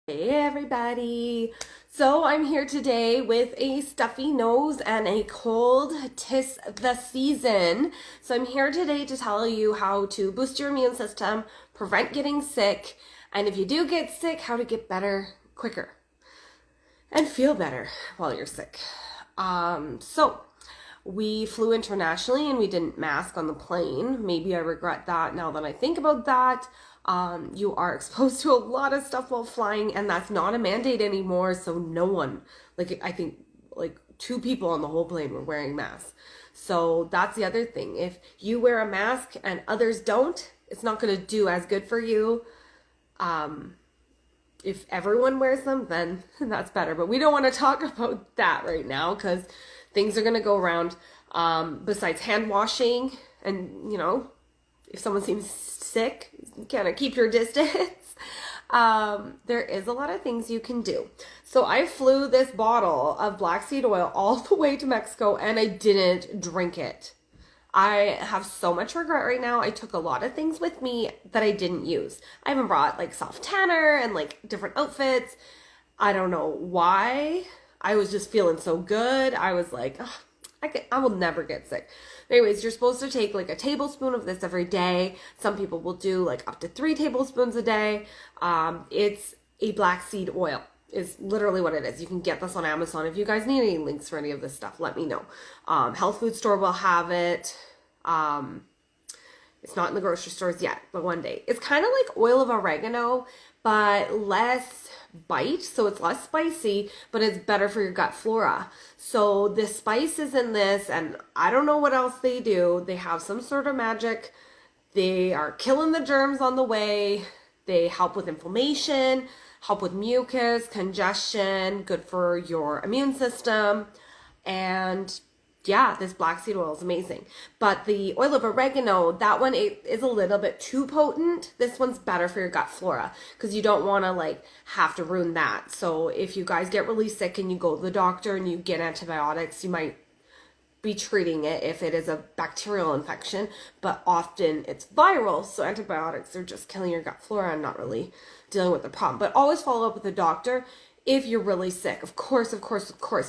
Hey everybody! So I'm here today with a stuffy nose and a cold. 'Tis the season. So I'm here today to tell you how to boost your immune system, prevent getting sick, and if you do get sick, how to get better quicker and feel better while you're sick. So we flew internationally and we didn't mask on the plane. Maybe I regret that now that I think about that. You are exposed to a lot of stuff while flying, and that's not a mandate anymore. So no one, I think like two people on the whole plane were wearing masks. So that's the other thing. If you wear a mask and others don't, it's not going to do as good for you. If everyone wears them, then that's better. But we don't want to talk about that right now because things are going to go around. Besides hand washing and, if someone seems sick, kind of keep your distance. There is a lot of things you can do. So I flew this bottle of black seed oil all the way to Mexico and I didn't drink it. I have so much regret right now. I took a lot of things with me that I didn't use. I haven't brought soft tanner and different outfits. I don't know why. I was just feeling so good. I was like, "Ugh, I will never get sick." Anyways, you're supposed to take a tablespoon of this every day. Some people will do up to 3 tablespoons a day. It's a black seed oil is literally what it is. You can get this on Amazon. If you guys need any links for any of this stuff, let me know. Health food store will have it. It's not in the grocery stores yet, but one day. It's kind of like oil of oregano, but less bite, so it's less spicy, but it's better for your gut flora. So the spice is in this, and I don't know what else they do. They have some sort of magic. They are killing the germs on the way. They help with inflammation, help with mucus, congestion, good for your immune system, and yeah, this black seed oil is amazing. But the oil of oregano, that one is a little bit too potent. This one's better for your gut flora because you don't want to have to ruin that. So if you guys get really sick and you go to the doctor and you get antibiotics, you might be treating it if it is a bacterial infection, but often it's viral. So antibiotics are just killing your gut flora and not really dealing with the problem. But always follow up with the doctor if you're really sick, of course.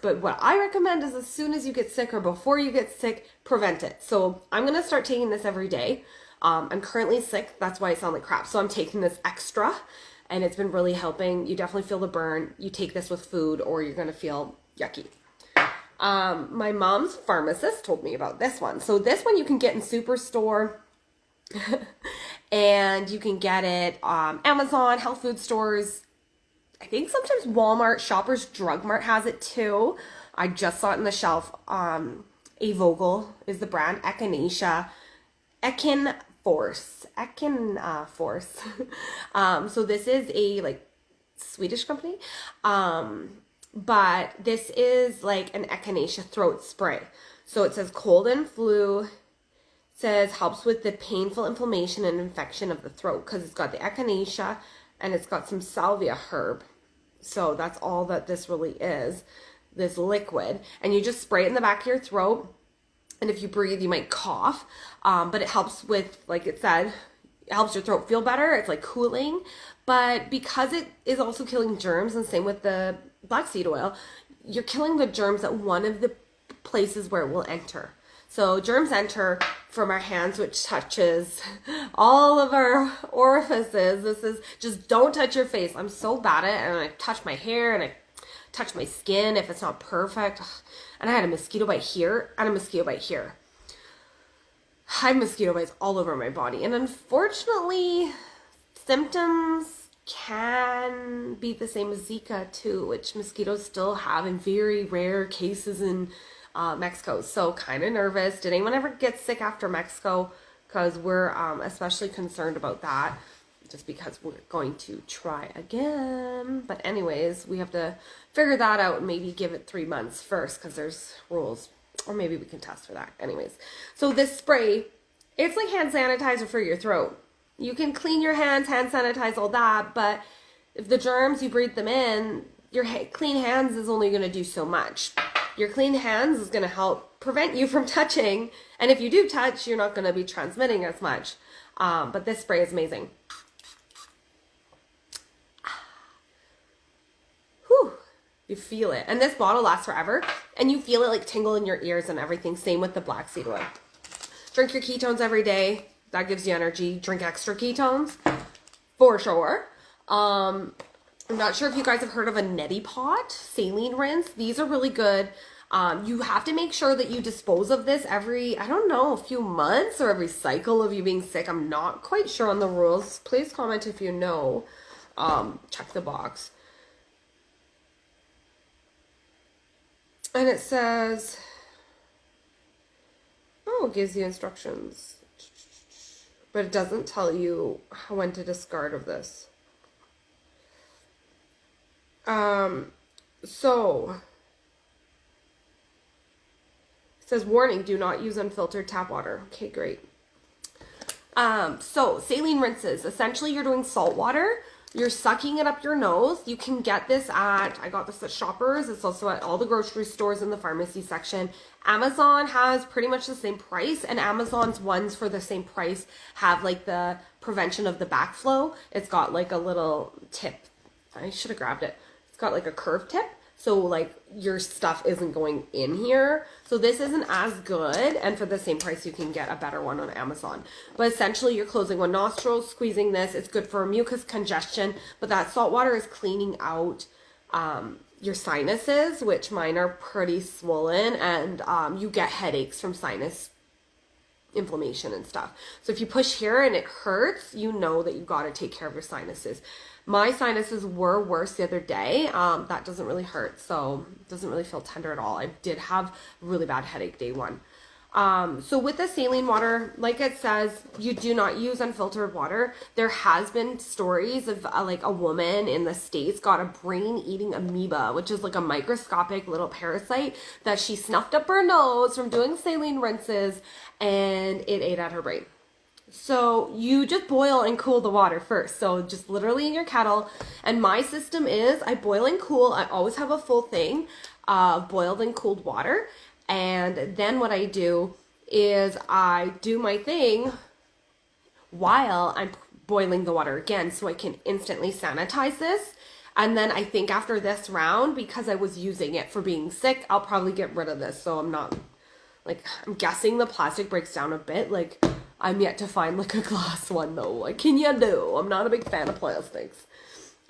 But what I recommend is as soon as you get sick or before you get sick, prevent it. So I'm going to start taking this every day. I'm currently sick. That's why I sound like crap. So I'm taking this extra and it's been really helping. You definitely feel the burn. You take this with food or you're going to feel yucky. My mom's pharmacist told me about this one. So this one you can get in Superstore and you can get it Amazon, health food stores. I think sometimes Walmart, Shoppers Drug Mart has it too. I just saw it in the shelf. Avogel is the brand. Echinacea. Force. So this is a Swedish company. But this is an echinacea throat spray. So it says cold and flu. It says helps with the painful inflammation and infection of the throat because it's got the echinacea and it's got some salvia herb. So that's all that this really is, this liquid. And you just spray it in the back of your throat. And if you breathe, you might cough. But it helps with, like it said, it helps your throat feel better. It's cooling. But because it is also killing germs, and same with the black seed oil, you're killing the germs at one of the places where it will enter. So germs enter from our hands, which touches all of our orifices. This is just don't touch your face. I'm so bad at it. And I touch my hair and I touch my skin if it's not perfect. And I had a mosquito bite here and a mosquito bite here. I have mosquito bites all over my body. And unfortunately, symptoms can be the same as Zika too, which mosquitoes still have in very rare cases in Mexico. So kind of nervous. Did anyone ever get sick after Mexico? Because we're especially concerned about that just because we're going to try again. But anyways, we have to figure that out and maybe give it 3 months first because there's rules, or maybe we can test for that. Anyways, so this spray, it's like hand sanitizer for your throat. You can clean your hands, hand sanitize, all that, but if the germs, you breathe them in, your clean hands is only going to do so much. Your clean hands is going to help prevent you from touching. And if you do touch, you're not going to be transmitting as much. But this spray is amazing. You feel it. And this bottle lasts forever. And you feel it like tingle in your ears and everything. Same with the black seed oil. Drink your ketones every day. That gives you energy. Drink extra ketones. For sure. I'm not sure if you guys have heard of a neti pot. Saline rinse. These are really good. You have to make sure that you dispose of this every, I don't know, a few months or every cycle of you being sick. I'm not quite sure on the rules. Please comment if you know. Check the box. And it says, oh, it gives you instructions. But it doesn't tell you when to discard of this. So it says, warning, do not use unfiltered tap water. Okay, great. So saline rinses, essentially you're doing salt water. You're sucking it up your nose. You can get this at, I got this at Shoppers. It's also at all the grocery stores in the pharmacy section. Amazon has pretty much the same price, and Amazon's ones for the same price have like the prevention of the backflow. It's got like a little tip. I should have grabbed it. It's got like a curved tip. So like your stuff isn't going in here. So this isn't as good. And for the same price, you can get a better one on Amazon. But essentially you're closing one nostril, squeezing this. It's good for mucus congestion. But that salt water is cleaning out your sinuses, which mine are pretty swollen. And you get headaches from sinus inflammation and stuff. So if you push here and it hurts, you know that you got to take care of your sinuses. My sinuses were worse the other day. That doesn't really hurt, so it doesn't really feel tender at all. I did have a really bad headache day one. So with the saline water, like it says, you do not use unfiltered water. There has been stories of like a woman in the States got a brain-eating amoeba, which is like a microscopic little parasite that she snuffed up her nose from doing saline rinses, and it ate at her brain. So you just boil and cool the water first. So just literally in your kettle. And my system is I boil and cool. I always have a full thing of boiled and cooled water. And then what I do is I do my thing while I'm boiling the water again so I can instantly sanitize this. And then I think after this round, because I was using it for being sick, I'll probably get rid of this. So I'm not, like, I'm guessing the plastic breaks down a bit. Like, I'm yet to find like a glass one though. What can you do? I'm not a big fan of plastics.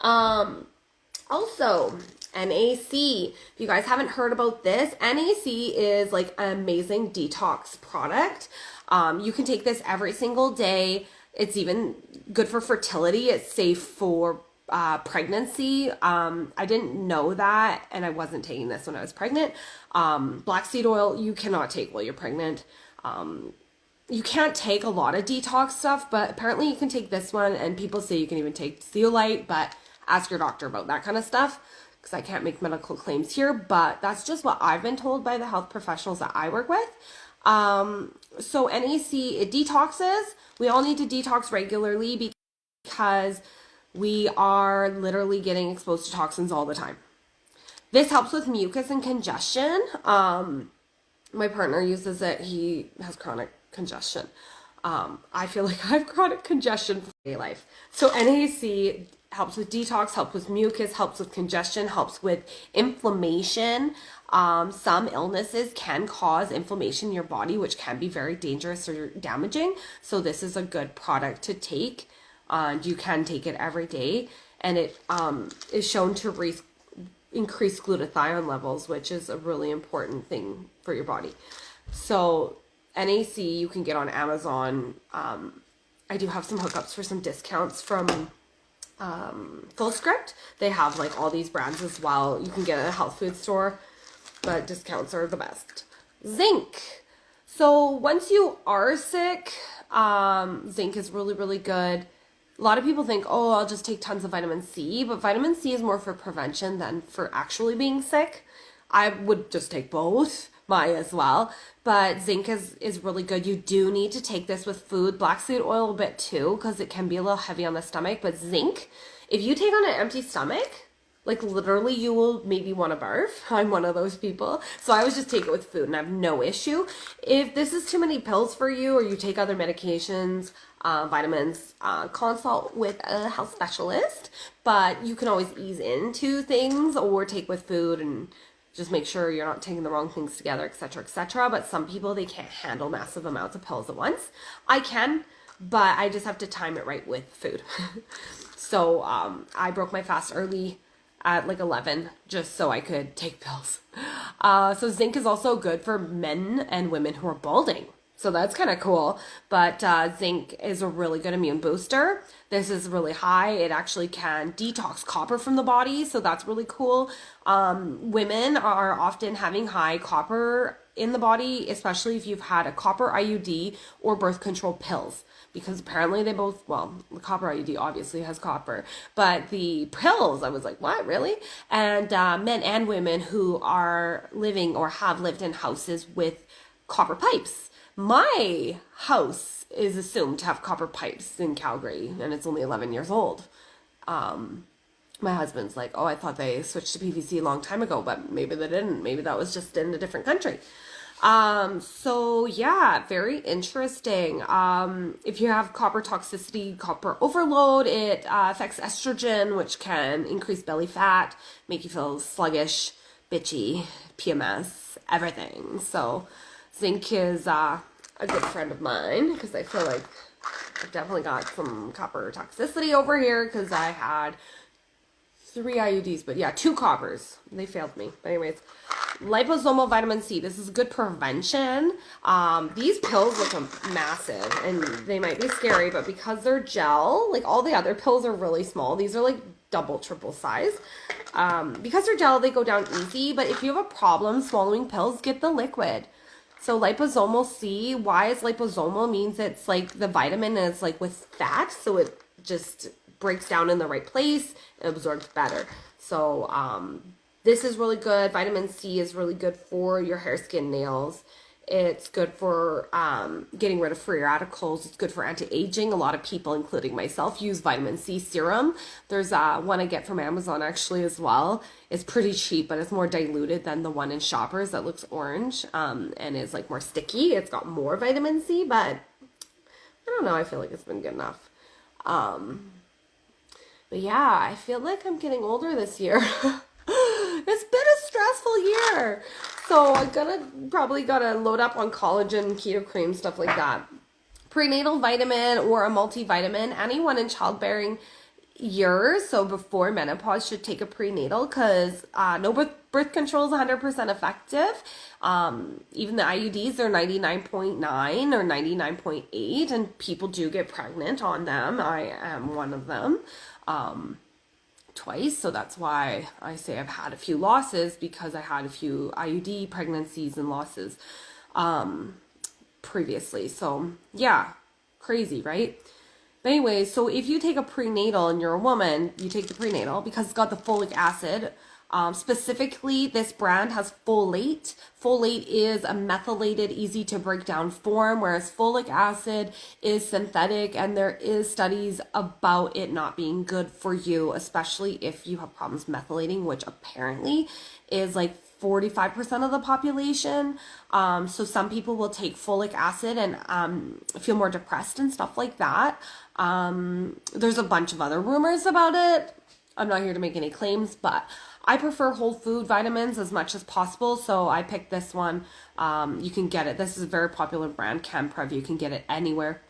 Also, NAC. If you guys haven't heard about this, NAC is like an amazing detox product. You can take this every single day. It's even good for fertility. It's safe for pregnancy. I didn't know that, and I wasn't taking this when I was pregnant. Black seed oil, you cannot take while you're pregnant. You can't take a lot of detox stuff, but apparently you can take this one, and people say you can even take Zeolite, but ask your doctor about that kind of stuff, because I can't make medical claims here, but that's just what I've been told by the health professionals that I work with. So NAC, it detoxes. We all need to detox regularly because we are literally getting exposed to toxins all the time. This helps with mucus and congestion. My partner uses it. He has chronic congestion. I feel like I have chronic congestion for my life. So NAC helps with detox, helps with mucus, helps with congestion, helps with inflammation. Some illnesses can cause inflammation in your body, which can be very dangerous or damaging. So this is a good product to take. You can take it every day, and it is shown to increase glutathione levels, which is a really important thing for your body. So NAC you can get on Amazon. I do have some hookups for some discounts from Full Script. They have like all these brands as well. You can get it at a health food store, but discounts are the best. Zinc. So once you are sick, zinc is really, really good. A lot of people think, oh, I'll just take tons of vitamin C, but vitamin C is more for prevention than for actually being sick. I would just take both, might as well. But zinc is really good. You do need to take this with food. Black seed oil a bit too, because it can be a little heavy on the stomach. But zinc, if you take on an empty stomach, Like literally you will maybe want to barf. I'm one of those people. So I always just take it with food and I have no issue. If this is too many pills for you or you take other medications, vitamins, consult with a health specialist. But you can always ease into things or take with food and just make sure you're not taking the wrong things together, etc., etc. But some people, they can't handle massive amounts of pills at once. I can, but I just have to time it right with food. So I broke my fast early at like 11 just so I could take pills. So zinc is also good for men and women who are balding. So that's kind of cool. But zinc is a really good immune booster. This is really high. It actually can detox copper from the body. So that's really cool. Women are often having high copper in the body, especially if you've had a copper IUD or birth control pills. Because apparently they both, well, the copper IUD obviously has copper, but the pills, I was like, what, really? And men and women who are living or have lived in houses with copper pipes. My house is assumed to have copper pipes in Calgary, and it's only 11 years old. My husband's like, oh, I thought they switched to PVC a long time ago, but maybe they didn't. Maybe that was just in a different country. So yeah, very interesting. If you have copper toxicity, copper overload, it affects estrogen, which can increase belly fat, make you feel sluggish, bitchy, PMS, everything. So zinc is a good friend of mine because I feel like I've definitely got some copper toxicity over here because I had 3 IUDs, but yeah, 2 coppers. They failed me. But anyways, liposomal vitamin C. This is good prevention. These pills look massive and they might be scary, but because they're gel, like all the other pills are really small. These are like double, triple size. Because they're gel, they go down easy, but if you have a problem swallowing pills, get the liquid. So liposomal C, why is liposomal? Means it's like the vitamin is like with fat, so it just breaks down in the right place and absorbs better. So this is really good. Vitamin C is really good for your hair, skin, nails. It's good for getting rid of free radicals. It's good for anti-aging. A lot of people, including myself, use vitamin C serum. There's one I get from Amazon actually as well. It's pretty cheap, but it's more diluted than the one in Shoppers that looks orange and is like more sticky. It's got more vitamin C, but I don't know. I feel like it's been good enough. But yeah, I feel like I'm getting older this year. It's been a stressful year. So I'm probably gotta load up on collagen, keto cream, stuff like that. Prenatal vitamin or a multivitamin. Anyone in childbearing years, so before menopause, should take a prenatal because no birth control is 100% effective. Even the IUDs are 99.9 or 99.8, and people do get pregnant on them. I am one of them. Twice, so that's why I say I've had a few losses, because I had a few IUD pregnancies and losses previously. So yeah, crazy, right? But anyways, so if you take a prenatal and you're a woman, you take the prenatal because it's got the folic acid. Specifically, this brand has folate. Folate is a methylated, easy to break down form, whereas folic acid is synthetic, and there is studies about it not being good for you, especially if you have problems methylating, which apparently is like 45% of the population. So some people will take folic acid and feel more depressed and stuff like that. There's a bunch of other rumors about it. I'm not here to make any claims, but I prefer whole food vitamins as much as possible, so I picked this one. You can get it. This is a very popular brand, Camprev. You can get it anywhere.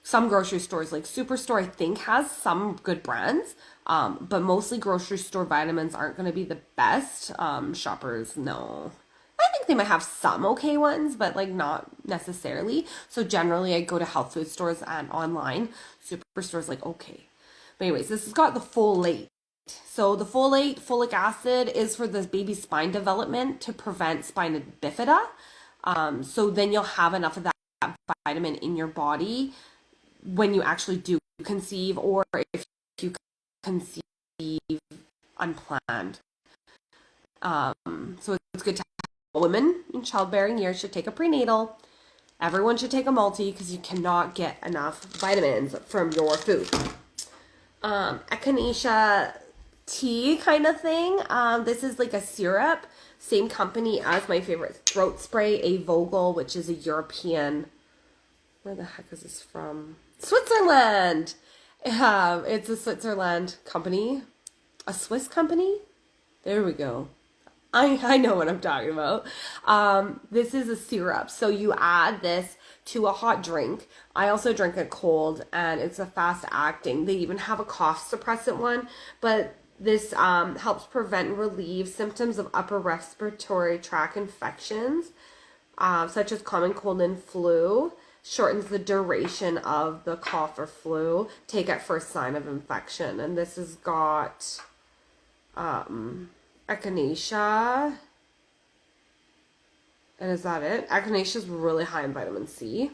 Some grocery stores, like Superstore, I think has some good brands, but mostly grocery store vitamins aren't going to be the best. Shoppers, no. I think they might have some okay ones, but like not necessarily. So generally, I go to health food stores and online. Superstore's like okay. But anyways, this has got the folate. So the folic acid is for the baby's spine development to prevent spina bifida. So then you'll have enough of that vitamin in your body when you actually do conceive, or if you conceive unplanned. So it's good to have women in childbearing years should take a prenatal. Everyone should take a multi because you cannot get enough vitamins from your food. Echinacea tea kind of thing. This is like a syrup, same company as my favorite throat spray, a Vogel, which is a European, where the heck is this from? Switzerland. It's a Switzerland company, a Swiss company. There we go. I know what I'm talking about. This is a syrup. So you add this to a hot drink. I also drink it cold, and it's a fast acting. They even have a cough suppressant one, but this helps prevent and relieve symptoms of upper respiratory tract infections, such as common cold and flu. Shortens the duration of the cough or flu. Take at first sign of infection. And this has got echinacea. And is that it? Echinacea is really high in vitamin C.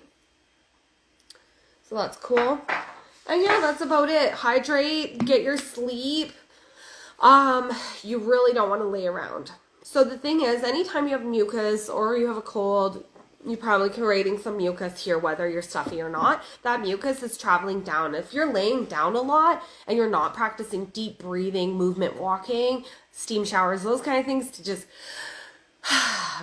So that's cool. And yeah, that's about it. Hydrate, get your sleep. You really don't want to lay around. So the thing is, anytime you have mucus or you have a cold, you're probably creating some mucus here, whether you're stuffy or not. That mucus is traveling down. If you're laying down a lot and you're not practicing deep breathing, movement walking, steam showers, those kind of things to just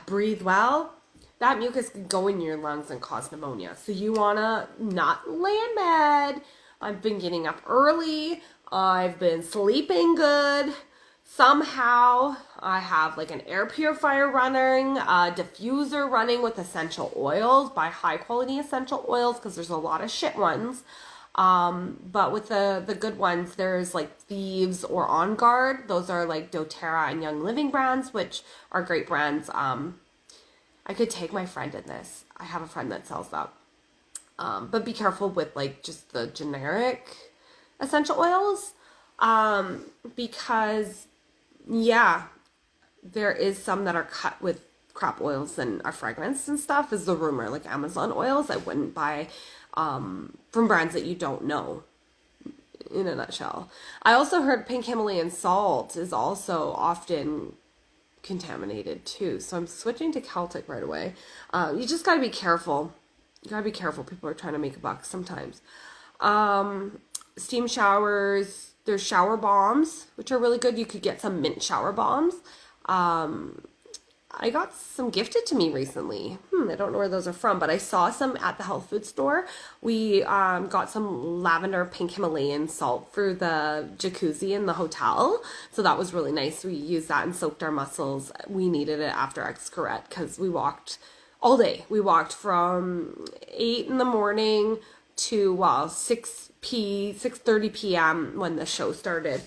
breathe well, that mucus can go in your lungs and cause pneumonia. So you want to not lay in bed. I've been getting up early. I've been sleeping good. Somehow I have like an air purifier running, a diffuser running with essential oils, buy high quality essential oils because there's a lot of shit ones. But with the good ones, there's like Thieves or On Guard. Those are like doTERRA and Young Living brands, which are great brands. I could take my friend in this. I have a friend that sells that. But be careful with like just the generic essential oils. Because yeah, there is some that are cut with crap oils and are fragrance and stuff is the rumor, like Amazon oils. I wouldn't buy from brands that you don't know, in a nutshell. I also heard pink Himalayan salt is also often contaminated too. So I'm switching to Celtic right away. You just gotta be careful. You gotta be careful. People are trying to make a buck sometimes. Steam showers. There's shower bombs, which are really good. You could get some mint shower bombs. I got some gifted to me recently. I don't know where those are from, but I saw some at the health food store. We got some lavender pink Himalayan salt for the jacuzzi in the hotel. So that was really nice. We used that and soaked our muscles. We needed it after Xcaret because we walked all day. We walked from 8 in the morning to 6:30 p.m. when the show started.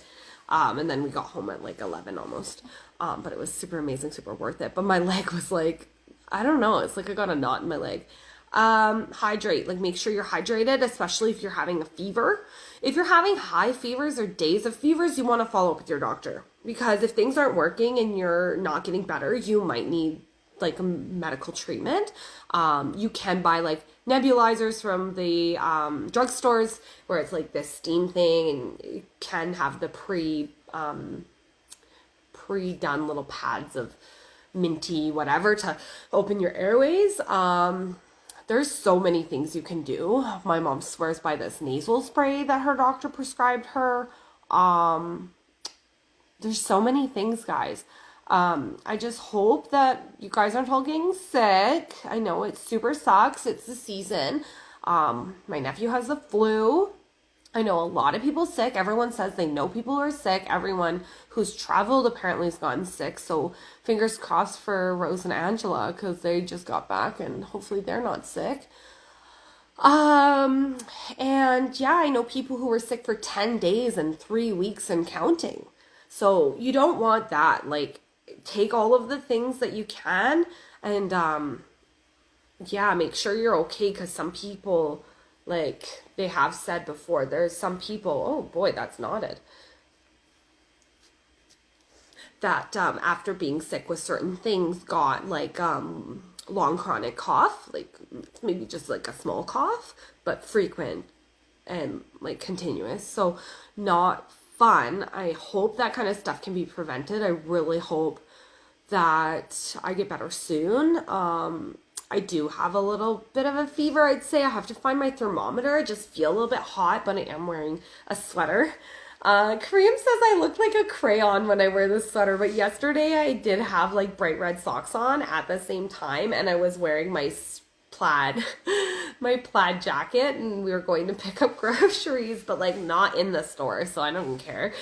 And then we got home at like 11 almost. But it was super amazing, super worth it. But my leg was like, I don't know. It's like I got a knot in my leg. Hydrate, like make sure you're hydrated, especially if you're having a fever. If you're having high fevers or days of fevers, you want to follow up with your doctor. Because if things aren't working and you're not getting better, you might need like a medical treatment. You can buy like nebulizers from the drugstores where it's like this steam thing, and you can have the pre-done little pads of minty whatever to open your airways. There's so many things you can do. My mom swears by this nasal spray that her doctor prescribed her. There's so many things, guys. I just hope that you guys aren't all getting sick. I know it super sucks. It's the season. My nephew has the flu. I know a lot of people sick. Everyone says they know people who are sick. Everyone who's traveled apparently has gotten sick. So fingers crossed for Rose and Angela because they just got back and hopefully they're not sick. And yeah, I know people who were sick for 10 days and 3 weeks and counting. So you don't want that. Like, take all of the things that you can and yeah, make sure you're okay, because some people, like they have said before, there's some people, oh boy, that's knotted, that after being sick with certain things got like long chronic cough, like maybe just like a small cough, but frequent and like continuous. So not fun. I hope that kind of stuff can be prevented. I really hope that I get better soon. I do have a little bit of a fever. I'd say I have to find my thermometer. I just feel a little bit hot, but I am wearing a sweater. Kareem says I look like a crayon when I wear this sweater, but yesterday I did have like bright red socks on at the same time, and I was wearing my plaid, my plaid jacket, and we were going to pick up groceries, but like not in the store, so I don't care.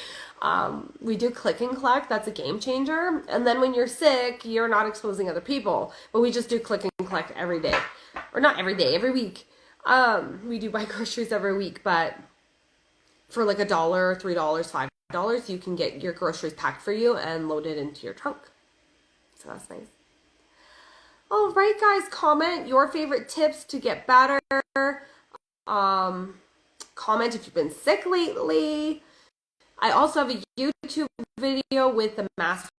We do click and collect. That's a game changer. And then when you're sick, you're not exposing other people, but we just do click and collect every day, or not every day, every week. We do buy groceries every week, but for like $1, $3, $5, you can get your groceries packed for you and loaded into your trunk. So that's nice. All right, guys, comment your favorite tips to get better. Comment if you've been sick lately. I also have a YouTube video with the master